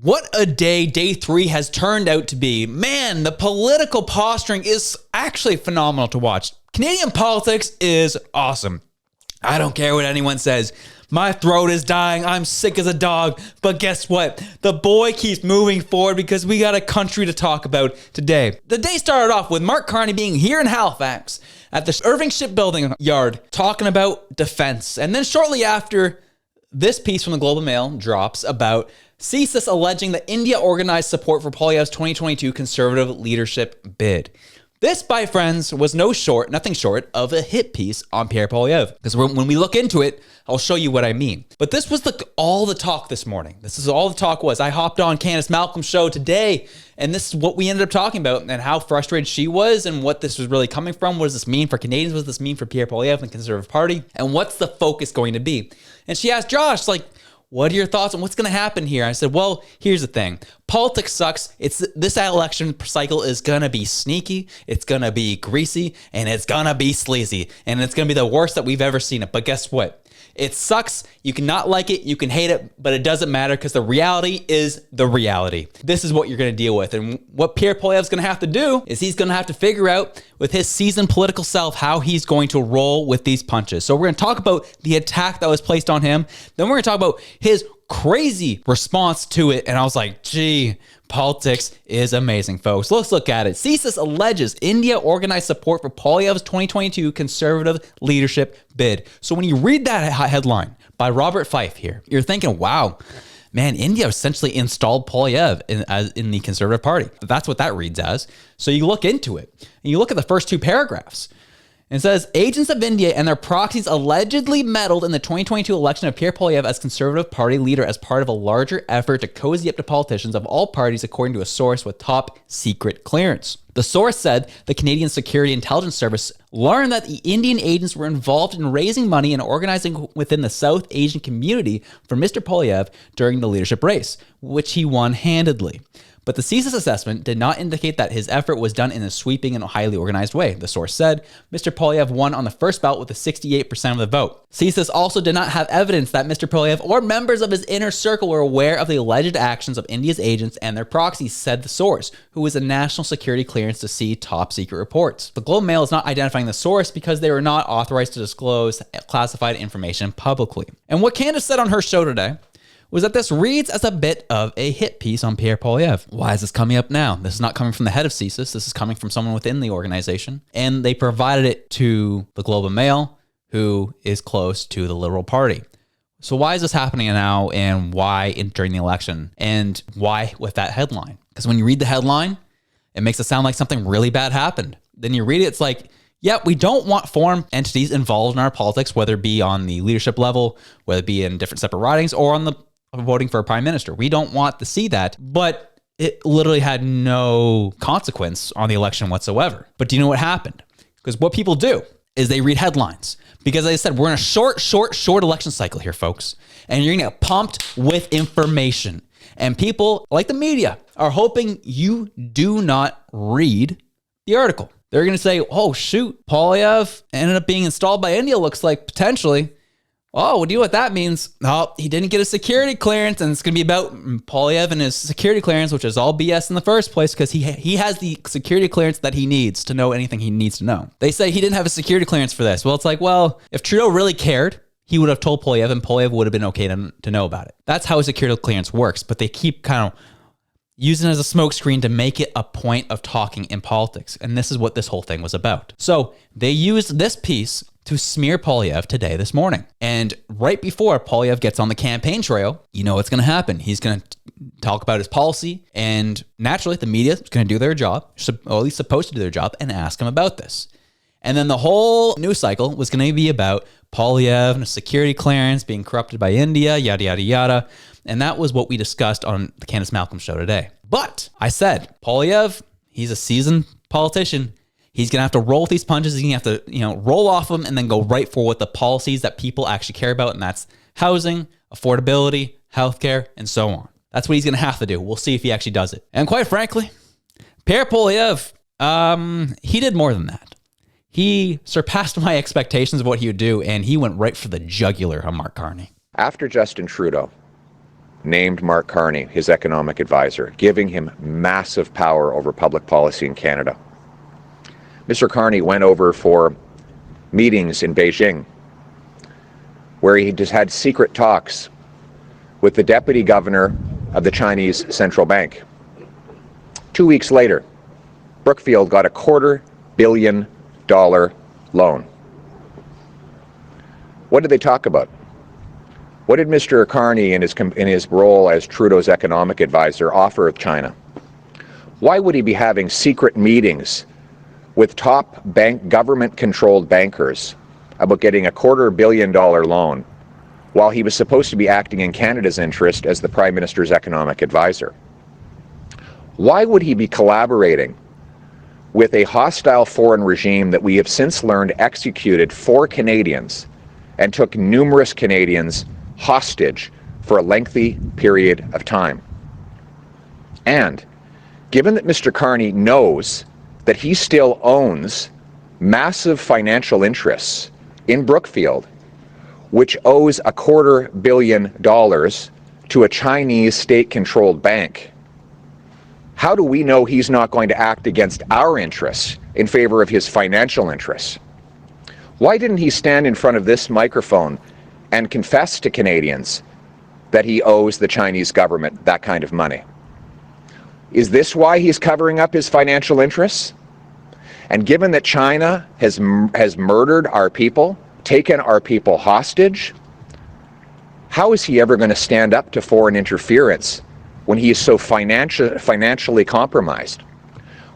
What a day 3 has turned out to be. Man, the political posturing is actually phenomenal to watch. Canadian politics is awesome. I don't care what anyone says. My throat is dying. I'm sick as a dog. But guess what? The boy keeps moving forward because we got a country to talk about today. The day started off with Mark Carney being here in Halifax at the Irving Shipbuilding Yard talking about defense. And then shortly after, this piece from the Globe and Mail drops about CSIS alleging that India organized support for Poilievre's 2022 Conservative leadership bid. This, my friends, was nothing short of a hit piece on Pierre Poilievre. Because when we look into it, I'll show you what I mean. But this was all the talk this morning. This is all the talk was. I hopped on Candace Malcolm's show today, and this is what we ended up talking about, and how frustrated she was, and what this was really coming from. What does this mean for Canadians? What does this mean for Pierre Poilievre and the Conservative Party? And what's the focus going to be? And she asked Josh, what are your thoughts on what's going to happen here? I said, well, here's the thing. Politics sucks. This election cycle is going to be sneaky. It's going to be greasy, and it's going to be sleazy, and it's going to be the worst that we've ever seen it. But guess what? It sucks. You can not like it. You can hate it, but it doesn't matter because the reality is the reality. This is what you're going to deal with. And what Pierre Poilievre's going to have to do is he's going to have to figure out with his seasoned political self how he's going to roll with these punches. So we're going to talk about the attack that was placed on him. Then we're going to talk about his crazy response to it. And I was like, gee, politics is amazing, folks. Let's look at it. CSIS alleges India organized support for Poilievre's 2022 Conservative leadership bid. So when you read that headline by Robert Fife here, you're thinking, wow, man, India essentially installed Poilievre in the Conservative Party. That's what that reads as. So you look into it, and you look at the first two paragraphs. It says, agents of India and their proxies allegedly meddled in the 2022 election of Pierre Poilievre as Conservative Party leader as part of a larger effort to cozy up to politicians of all parties, according to a source with top secret clearance. The source said the Canadian Security Intelligence Service learned that the Indian agents were involved in raising money and organizing within the South Asian community for Mr. Poilievre during the leadership race, which he won handedly. But the CSIS assessment did not indicate that his effort was done in a sweeping and highly organized way. The source said Mr. Poilievre won on the first ballot with a 68% of the vote. CSIS also did not have evidence that Mr. Poilievre or members of his inner circle were aware of the alleged actions of India's agents and their proxies, said the source, who was a national security clearance to see top secret reports. The Globe and Mail is not identifying the source because they were not authorized to disclose classified information publicly. And what Candace said on her show today was that this reads as a bit of a hit piece on Pierre Poilievre. Why is this coming up now? This is not coming from the head of CSIS. This is coming from someone within the organization. And they provided it to the Globe and Mail, who is close to the Liberal Party. So why is this happening now, and why during the election? And why with that headline? Because when you read the headline, it makes it sound like something really bad happened. Then you read it, it's like, yeah, we don't want foreign entities involved in our politics, whether it be on the leadership level, whether it be in different separate ridings, or on the voting for a prime minister. We don't want to see that, but it literally had no consequence on the election whatsoever. But do you know what happened? Because what people do is they read headlines. Because as I said, we're in a short election cycle here, folks. And you're going to get pumped with information. And people, like the media, are hoping you do not read the article. They're going to say, oh, shoot, Poilievre ended up being installed by India, looks like, potentially. Oh, do you know what that means? Oh, he didn't get a security clearance, and it's going to be about Poilievre and his security clearance, which is all BS in the first place because he has the security clearance that he needs to know anything he needs to know. They say he didn't have a security clearance for this. Well, it's like, well, if Trudeau really cared, he would have told Poilievre, and Poilievre would have been okay to know about it. That's how a security clearance works, but they keep kind of using it as a smokescreen to make it a point of talking in politics, and this is what this whole thing was about. So they used this piece to smear Poilievre today, this morning. And right before Poilievre gets on the campaign trail, you know what's going to happen. He's going to talk about his policy, and naturally the media is going to do their job, or at least supposed to do their job, and ask him about this. And then the whole news cycle was going to be about Poilievre and a security clearance being corrupted by India, yada, yada, yada. And that was what we discussed on the Candace Malcolm show today. But I said, Poilievre, he's a seasoned politician. He's going to have to roll with these punches. He's going to have to, roll off them and then go right for what the policies that people actually care about. And that's housing, affordability, healthcare, and so on. That's what he's going to have to do. We'll see if he actually does it. And quite frankly, Pierre Poilievre, he did more than that. He surpassed my expectations of what he would do, and he went right for the jugular on Mark Carney. After Justin Trudeau named Mark Carney his economic advisor, giving him massive power over public policy in Canada. Mr. Carney went over for meetings in Beijing where he just had secret talks with the deputy governor of the Chinese central bank. 2 weeks later, Brookfield got a $250 million loan. What did they talk about? What did Mr. Carney in his role as Trudeau's economic advisor offer China? Why would he be having secret meetings with top government-controlled bankers about getting a $250 million loan while he was supposed to be acting in Canada's interest as the Prime Minister's economic advisor? Why would he be collaborating with a hostile foreign regime that we have since learned executed 4 Canadians and took numerous Canadians hostage for a lengthy period of time? And given that Mr. Carney knows that he still owns massive financial interests in Brookfield, which owes a $250 million to a Chinese state-controlled bank, how do we know he's not going to act against our interests in favor of his financial interests? Why didn't he stand in front of this microphone and confess to Canadians that he owes the Chinese government that kind of money? Is this why he's covering up his financial interests? And given that China has murdered our people, taken our people hostage, how is he ever going to stand up to foreign interference when he is so financially compromised?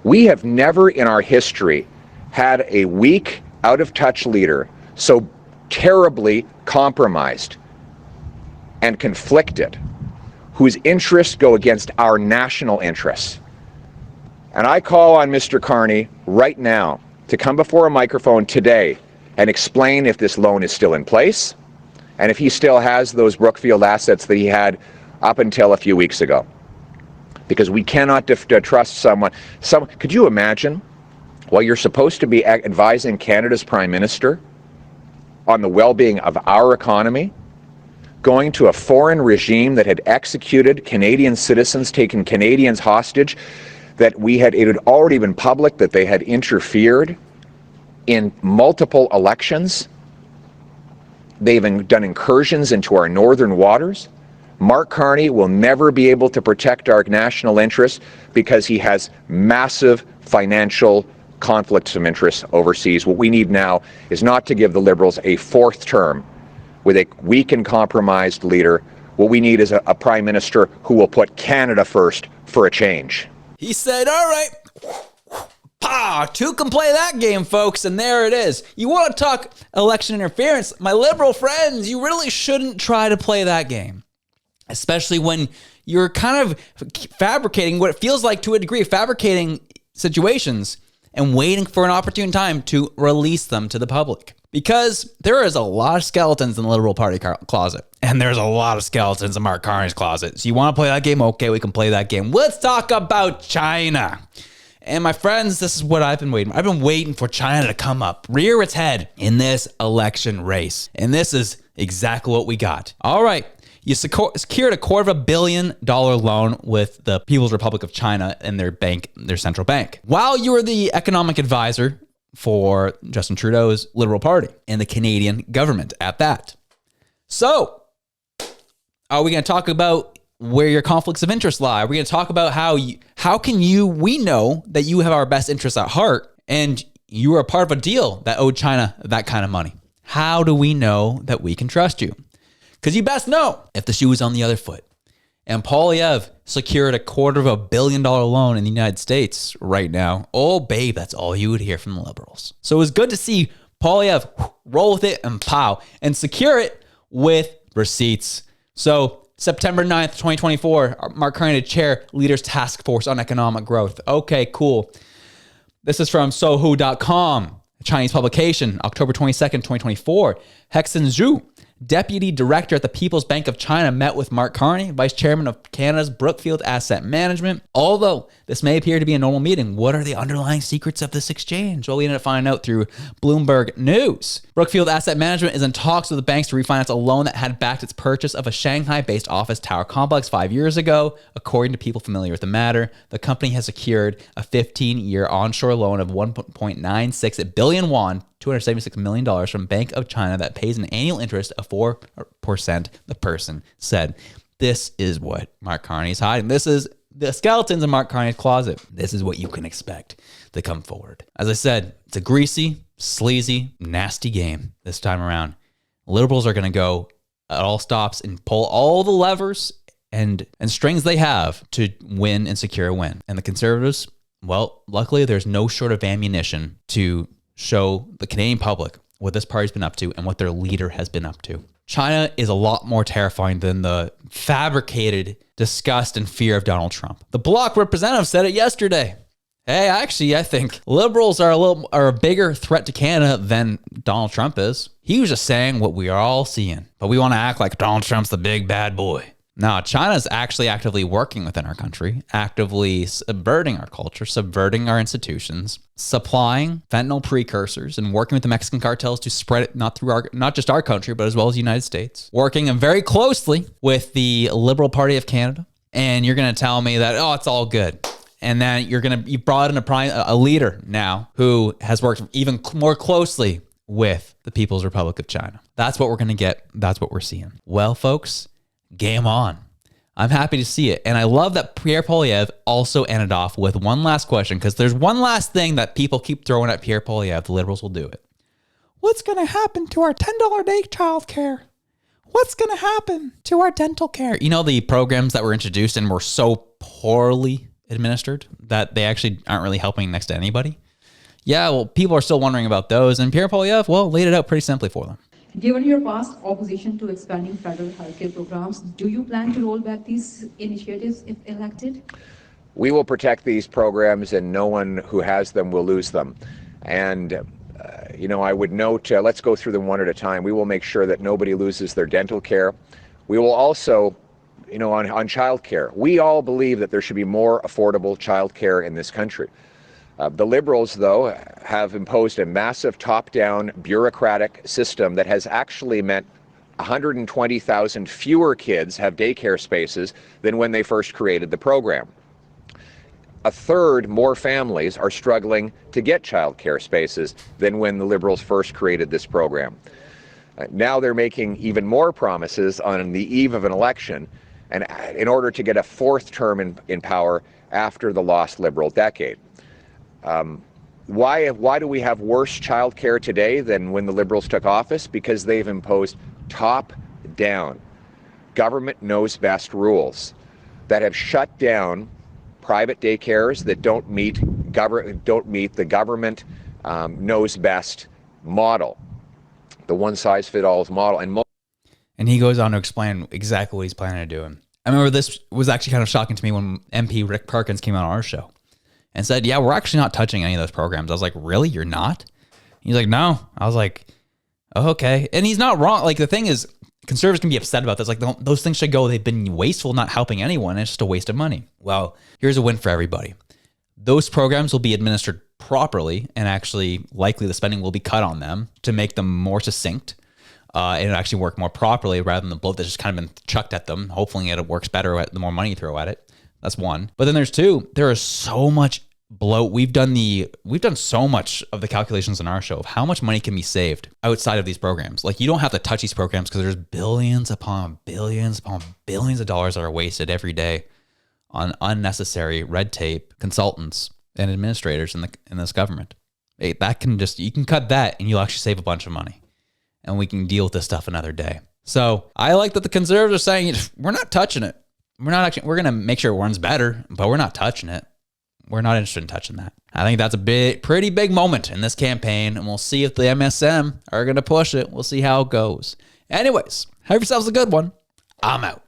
We have never in our history had a weak, out-of-touch leader so terribly compromised and conflicted, whose interests go against our national interests. And I call on Mr. Carney right now to come before a microphone today and explain if this loan is still in place and if he still has those Brookfield assets that he had up until a few weeks ago. Because we cannot trust someone. Could you imagine, while you're supposed to be advising Canada's Prime Minister on the well-being of our economy, going to a foreign regime that had executed Canadian citizens, taken Canadians hostage, that it had already been public that they had interfered in multiple elections. They've done incursions into our northern waters. Mark Carney will never be able to protect our national interests because he has massive financial conflicts of interest overseas. What we need now is not to give the Liberals a 4th term with a weak and compromised leader. What we need is a Prime Minister who will put Canada first for a change. He said, all right, two can play that game, folks, and there it is. You want to talk election interference? My Liberal friends, you really shouldn't try to play that game, especially when you're kind of fabricating what it feels like to a degree, fabricating situations and waiting for an opportune time to release them to the public. Because there is a lot of skeletons in the Liberal Party closet. And there's a lot of skeletons in Mark Carney's closet. So you want to play that game? Okay, we can play that game. Let's talk about China. And my friends, this is what I've been waiting. I've been waiting for China to come up, rear its head in this election race. And this is exactly what we got. All right. You secured a $250 million loan with the People's Republic of China and their bank, their central bank. While you were the economic advisor for Justin Trudeau's Liberal Party and the Canadian government at that. So, are we going to talk about where your conflicts of interest lie? Are we going to talk about we know that you have our best interests at heart and you were a part of a deal that owed China that kind of money? How do we know that we can trust you? Because you best know if the shoe was on the other foot. And Poilievre secured a $250 million loan in the United States right now. Oh, babe, that's all you would hear from the Liberals. So it was good to see Poilievre roll with it and secure it with receipts. So September 9th, 2024, Mark Carney to chair Leaders Task Force on Economic Growth. Okay, cool. This is from Sohu.com, a Chinese publication, October 22nd, 2024. Hexen Zhu, deputy director at the People's Bank of China met with Mark Carney, vice chairman of Canada's Brookfield Asset Management. Although this may appear to be a normal meeting, what are the underlying secrets of this exchange? Well, we ended up finding out through Bloomberg News. Brookfield Asset Management is in talks with the banks to refinance a loan that had backed its purchase of a Shanghai-based office tower complex 5 years ago. According to people familiar with the matter, the company has secured a 15-year onshore loan of 1.96 billion won, $276 million from Bank of China that pays an annual interest of 4%, the person said. This is what Mark Carney is hiding. This is the skeletons in Mark Carney's closet. This is what you can expect to come forward. As I said, it's a greasy, sleazy, nasty game this time around. Liberals are going to go at all stops and pull all the levers and strings they have to win and secure a win. And the Conservatives, well, luckily there's no short of ammunition to show the Canadian public what this party's been up to and what their leader has been up to. China is a lot more terrifying than the fabricated disgust and fear of Donald Trump. The Bloc representative said it yesterday. Hey, actually, I think liberals are a bigger threat to Canada than Donald Trump is. He was just saying what we are all seeing, but we want to act like Donald Trump's the big bad boy. Now, China's actually actively working within our country, actively subverting our culture, subverting our institutions, supplying fentanyl precursors, and working with the Mexican cartels to spread it not just our country, but as well as the United States. Working very closely with the Liberal Party of Canada. And you're going to tell me that, oh, it's all good. And then you brought in a leader now who has worked even more closely with the People's Republic of China. That's what we're going to get. That's what we're seeing. Well, folks, game on. I'm happy to see it. And I love that Pierre Poilievre also ended off with one last question, because there's one last thing that people keep throwing at Pierre Poilievre. The Liberals will do it. What's going to happen to our $10 a day childcare? What's going to happen to our dental care? You know, the programs that were introduced and were so poorly administered that they actually aren't really helping next to anybody. Yeah, well, people are still wondering about those. And Pierre Poilievre, well, laid it out pretty simply for them. Given your past opposition to expanding federal healthcare programs, do you plan to roll back these initiatives if elected? We will protect these programs, and no one who has them will lose them. And, I would note, let's go through them one at a time. We will make sure that nobody loses their dental care. We will also, on childcare, we all believe that there should be more affordable childcare in this country. The Liberals, though, have imposed a massive top-down bureaucratic system that has actually meant 120,000 fewer kids have daycare spaces than when they first created the program. A third more families are struggling to get childcare spaces than when the Liberals first created this program. Now they're making even more promises on the eve of an election, and in order to get a fourth term in power after the lost Liberal decade. Why do we have worse childcare today than when the Liberals took office? Because they've imposed top-down, government knows best rules that have shut down private daycares that don't meet the government knows best model, the one-size-fits-all model. And he goes on to explain exactly what he's planning to do. I remember this was actually kind of shocking to me when MP Rick Perkins came on our show and said, yeah, we're actually not touching any of those programs. I was like, really? You're not? He's like, no. I was like, oh, okay. And he's not wrong. Like, the thing is, conservatives can be upset about this. Like, those things should go. They've been wasteful, not helping anyone. It's just a waste of money. Well, here's a win for everybody. Those programs will be administered properly, and actually likely the spending will be cut on them to make them more succinct and actually work more properly rather than the bloat that's just kind of been chucked at them. Hopefully it works better the more money you throw at it. That's one. But then there's two. There is so much bloat. We've done so much of the calculations on our show of how much money can be saved outside of these programs. Like, you don't have to touch these programs because there's billions upon billions upon billions of dollars that are wasted every day on unnecessary red tape, consultants, and administrators in this government. You can cut that and you'll actually save a bunch of money. And we can deal with this stuff another day. So I like that the conservatives are saying, we're not touching it. We're going to make sure it runs better, but we're not touching it. We're not interested in touching that. I think that's a pretty big moment in this campaign, and we'll see if the MSM are going to push it. We'll see how it goes. Anyways, have yourselves a good one. I'm out.